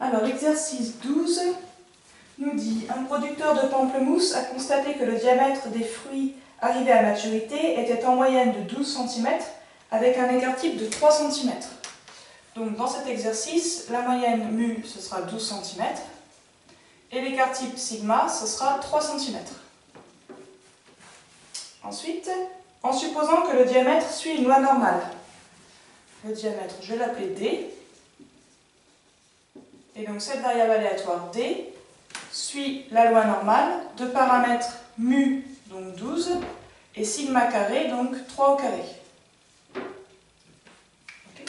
Alors, l'exercice 12 nous dit: un producteur de pamplemousse a constaté que le diamètre des fruits arrivés à maturité était en moyenne de 12 cm avec un écart type de 3 cm. Donc, dans cet exercice, la moyenne mu, ce sera 12 cm et l'écart type sigma, ce sera 3 cm. Ensuite, en supposant que le diamètre suit une loi normale, le diamètre, je vais l'appeler D, et donc cette variable aléatoire D suit la loi normale de paramètres mu, donc 12, et sigma carré, donc 3 au carré. Okay.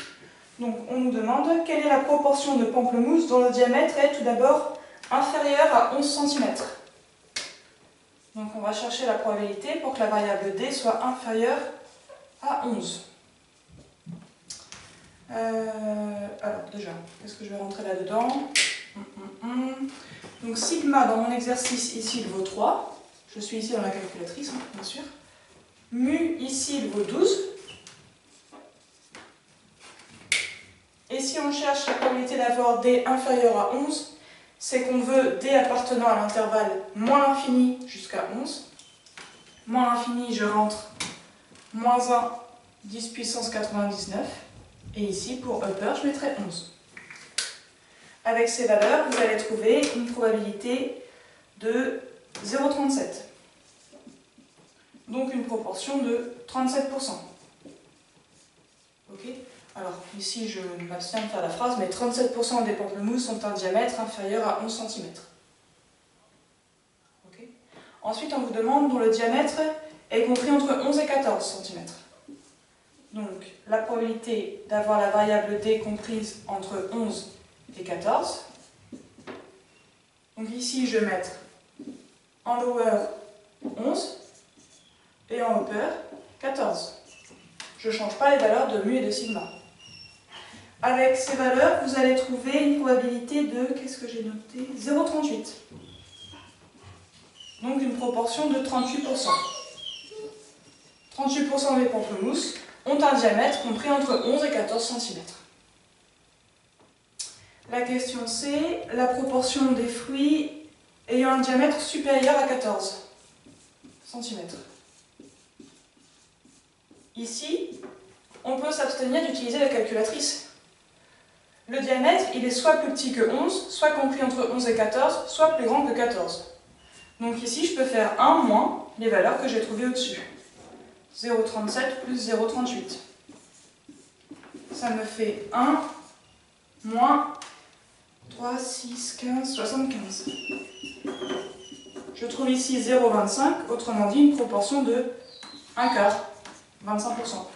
Donc on nous demande quelle est la proportion de pamplemousse dont le diamètre est tout d'abord inférieur à 11 cm. Donc on va chercher la probabilité pour que la variable D soit inférieure à 11. Alors déjà, qu'est-ce que je vais rentrer là-dedans? Donc sigma dans mon exercice ici il vaut 3. Je suis ici dans la calculatrice, hein, bien sûr. Mu ici il vaut 12. Et si on cherche la probabilité d'avoir D inférieur à 11, c'est qu'on veut D appartenant à l'intervalle moins l'infini jusqu'à 11. Moins l'infini, je rentre moins 1, 10 puissance 99. Et ici, pour upper, je mettrai 11. Avec ces valeurs, vous allez trouver une probabilité de 0,37. Donc une proportion de 37%. Ok ? Alors ici, je m'abstiens de faire la phrase, mais 37% des pamplemousses ont un diamètre inférieur à 11 cm. Okay. Ensuite, on vous demande dont le diamètre est compris entre 11 et 14 cm. Donc, la probabilité d'avoir la variable D comprise entre 11 et 14. Donc ici, je vais mettre en lower 11 et en upper 14. Je ne change pas les valeurs de mu et de sigma. Avec ces valeurs, vous allez trouver une probabilité de, qu'est-ce que j'ai noté? 0,38. Donc une proportion de 38%. 38% des pamplemousses ont un diamètre compris entre 11 et 14 cm. La question c'est la proportion des fruits ayant un diamètre supérieur à 14 cm. Ici, on peut s'abstenir d'utiliser la calculatrice. Le diamètre, il est soit plus petit que 11, soit compris entre 11 et 14, soit plus grand que 14. Donc ici, je peux faire 1 moins les valeurs que j'ai trouvées au-dessus. 0,37 plus 0,38. Ça me fait 1 moins 3, 6, 15, 75. Je trouve ici 0,25, autrement dit une proportion de 1 quart, 25%.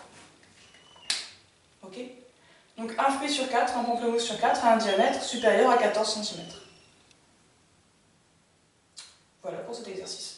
Ok ? Donc un fruit sur 4, un pamplemousse sur 4 a un diamètre supérieur à 14 cm. Voilà pour cet exercice.